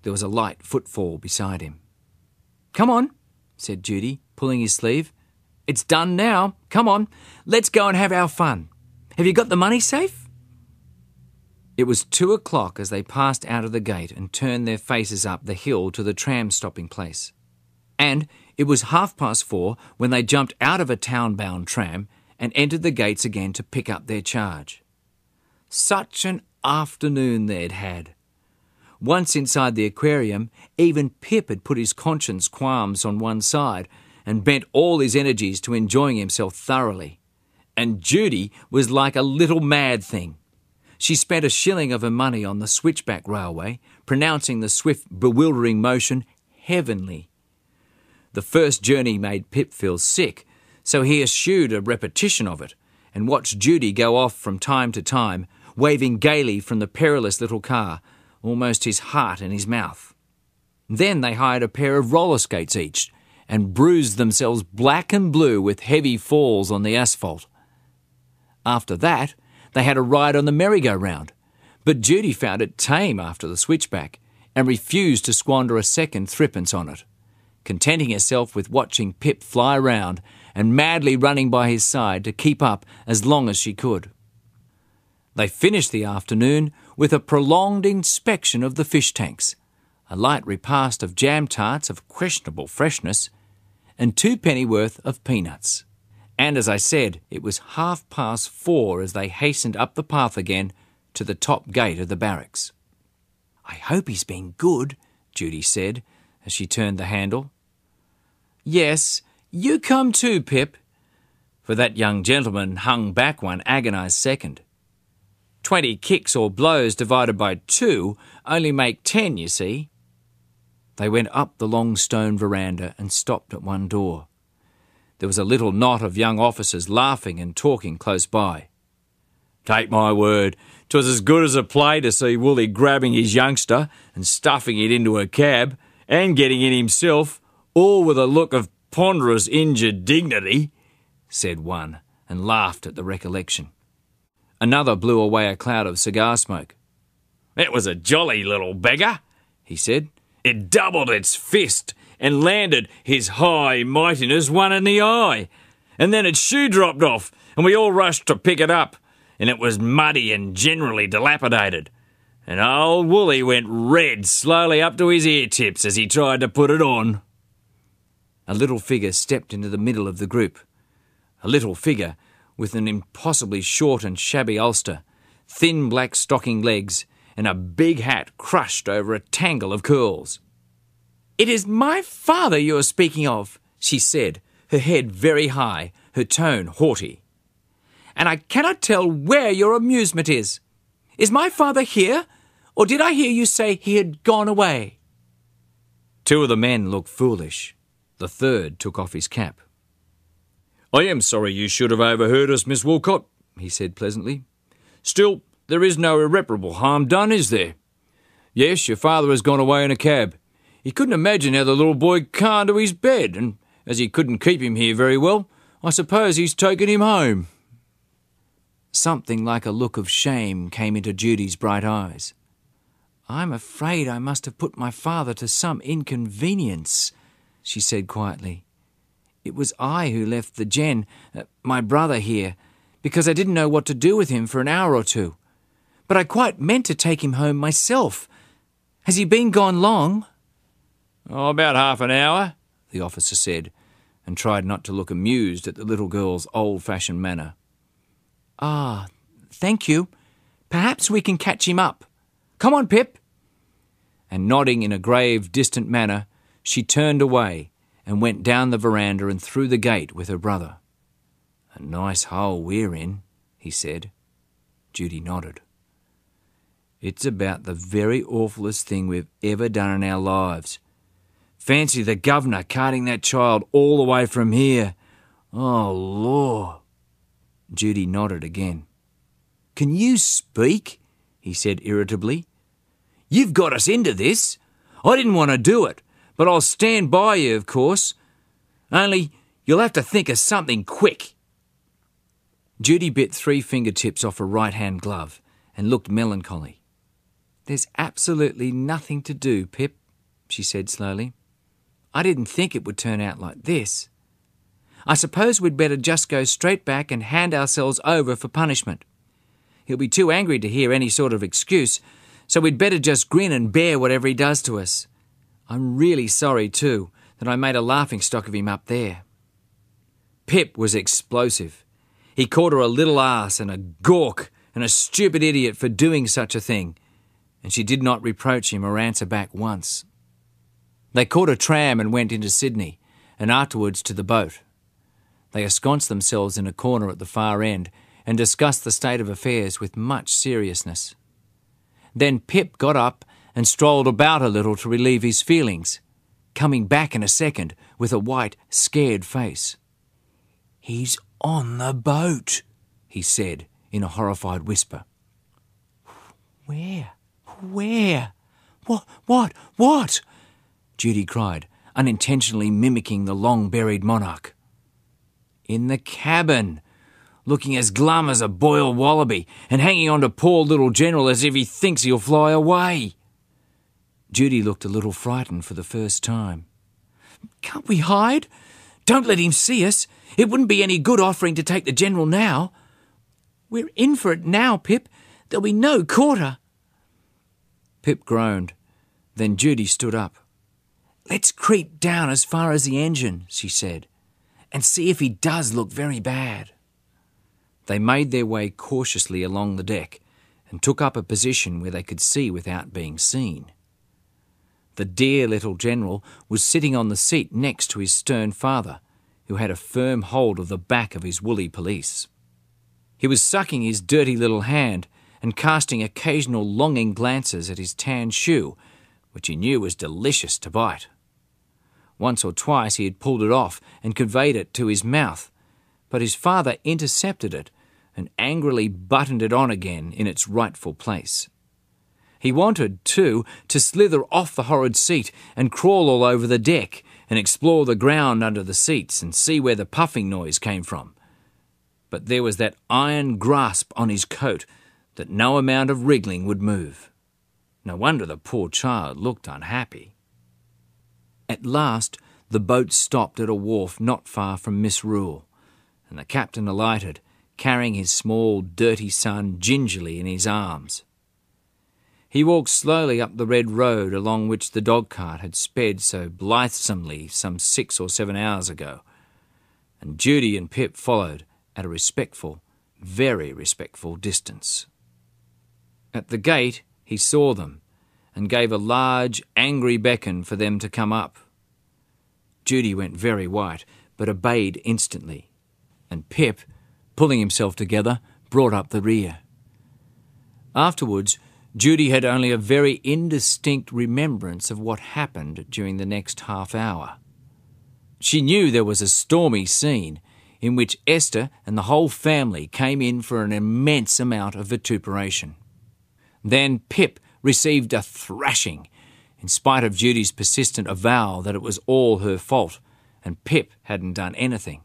There was a light footfall beside him. "Come on," said Judy, pulling his sleeve. "It's done now. Come on, let's go and have our fun. Have you got the money safe?" It was 2:00 as they passed out of the gate and turned their faces up the hill to the tram stopping place. And it was 4:30 when they jumped out of a town-bound tram and entered the gates again to pick up their charge. Such an afternoon they'd had. Once inside the aquarium, even Pip had put his conscience qualms on one side and bent all his energies to enjoying himself thoroughly. And Judy was like a little mad thing. She spent a shilling of her money on the switchback railway, pronouncing the swift, bewildering motion heavenly. The first journey made Pip feel sick, so he eschewed a repetition of it and watched Judy go off from time to time, waving gaily from the perilous little car, almost his heart in his mouth. Then they hired a pair of roller skates each and bruised themselves black and blue with heavy falls on the asphalt. After that, they had a ride on the merry-go-round, but Judy found it tame after the switchback and refused to squander a second threepence on it, contenting herself with watching Pip fly round and madly running by his side to keep up as long as she could. They finished the afternoon with a prolonged inspection of the fish tanks, a light repast of jam tarts of questionable freshness, and 2 pennyworth of peanuts. And as I said, it was 4:30 as they hastened up the path again to the top gate of the barracks. "I hope he's been good," Judy said as she turned the handle. "Yes, you come too, Pip," for that young gentleman hung back one agonised second. 20 kicks or blows divided by 2 only make 10, you see. They went up the long stone veranda and stopped at one door. There was a little knot of young officers laughing and talking close by. "Take my word, 'twas as good as a play to see Wooly grabbing his youngster and stuffing it into a cab and getting in himself, all with a look of ponderous injured dignity," said one, and laughed at the recollection. Another blew away a cloud of cigar smoke. "It was a jolly little beggar," he said. "It doubled its fist and landed his high mightiness one in the eye, and then its shoe dropped off, and we all rushed to pick it up, and it was muddy and generally dilapidated, and old Wooly went red slowly up to his ear tips as he tried to put it on." A little figure stepped into the middle of the group. A little figure with an impossibly short and shabby ulster, thin black stocking legs, and a big hat crushed over a tangle of curls. "It is my father you are speaking of," she said, her head very high, her tone haughty. "And I cannot tell where your amusement is. Is my father here, or did I hear you say he had gone away?" 2 of the men looked foolish. The third took off his cap. "I am sorry you should have overheard us, Miss Woolcott," he said pleasantly. "Still, there is no irreparable harm done, is there? Yes, your father has gone away in a cab. He couldn't imagine how the little boy came to his bed, and as he couldn't keep him here very well, I suppose he's taken him home." Something like a look of shame came into Judy's bright eyes. "I'm afraid I must have put my father to some inconvenience," she said quietly. "It was I who left my brother here, because I didn't know what to do with him for an hour or 2. But I quite meant to take him home myself. Has he been gone long?" "Oh, about half an hour," the officer said, and tried not to look amused at the little girl's old-fashioned manner. "Ah, thank you. Perhaps we can catch him up. Come on, Pip." And nodding in a grave, distant manner, she turned away and went down the veranda and through the gate with her brother. "A nice hole we're in," he said. Judy nodded. "It's about the very awfulest thing we've ever done in our lives. Fancy the governor carting that child all the way from here. Oh, Lord." Judy nodded again. "Can you speak?" he said irritably. "You've got us into this. I didn't want to do it, but I'll stand by you, of course. Only you'll have to think of something quick." Judy bit 3 fingertips off her right-hand glove and looked melancholy. "There's absolutely nothing to do, Pip," she said slowly. "I didn't think it would turn out like this. I suppose we'd better just go straight back and hand ourselves over for punishment. He'll be too angry to hear any sort of excuse, so we'd better just grin and bear whatever he does to us. I'm really sorry, too, that I made a laughingstock of him up there." Pip was explosive. He called her a little ass and a gawk and a stupid idiot for doing such a thing, and she did not reproach him or answer back once. They caught a tram and went into Sydney, and afterwards to the boat. They ensconced themselves in a corner at the far end and discussed the state of affairs with much seriousness. Then Pip got up and strolled about a little to relieve his feelings, coming back in a second with a white, scared face. "He's on the boat," he said in a horrified whisper. Where? What? Judy cried, unintentionally mimicking the long-buried monarch. "In the cabin, looking as glum as a boiled wallaby and hanging on to poor little General as if he thinks he'll fly away." Judy looked a little frightened for the first time. "Can't we hide? Don't let him see us. It wouldn't be any good offering to take the General now. We're in for it now, Pip. There'll be no quarter." Pip groaned. Then Judy stood up. "Let's creep down as far as the engine," she said, "and see if he does look very bad." They made their way cautiously along the deck and took up a position where they could see without being seen. The dear little General was sitting on the seat next to his stern father, who had a firm hold of the back of his woolly pelisse. He was sucking his dirty little hand and casting occasional longing glances at his tan shoe, which he knew was delicious to bite. Once or twice he had pulled it off and conveyed it to his mouth, but his father intercepted it and angrily buttoned it on again in its rightful place. He wanted, too, to slither off the horrid seat and crawl all over the deck and explore the ground under the seats and see where the puffing noise came from. But there was that iron grasp on his coat that no amount of wriggling would move. No wonder the poor child looked unhappy. At last the boat stopped at a wharf not far from Misrule, and the captain alighted, carrying his small, dirty son gingerly in his arms. He walked slowly up the red road along which the dog-cart had sped so blithesomely some 6 or 7 hours ago, and Judy and Pip followed at a respectful, very respectful distance. At the gate he saw them and gave a large, angry beckon for them to come up. Judy went very white, but obeyed instantly, and Pip, pulling himself together, brought up the rear. Afterwards, Judy had only a very indistinct remembrance of what happened during the next half hour. She knew there was a stormy scene in which Esther and the whole family came in for an immense amount of vituperation. Then Pip received a thrashing, in spite of Judy's persistent avowal that it was all her fault, and Pip hadn't done anything.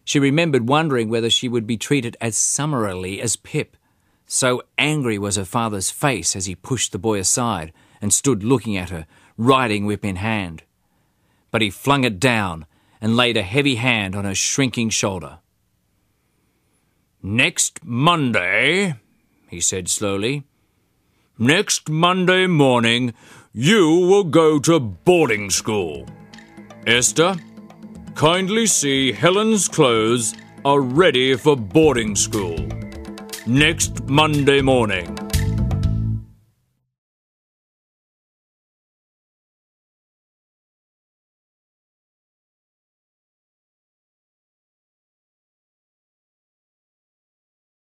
She remembered wondering whether she would be treated as summarily as Pip. So angry was her father's face as he pushed the boy aside and stood looking at her, riding whip in hand. But he flung it down and laid a heavy hand on her shrinking shoulder. "Next Monday," he said slowly, "next Monday morning you will go to boarding school. Esther, kindly see Helen's clothes are ready for boarding school. Next Monday morning."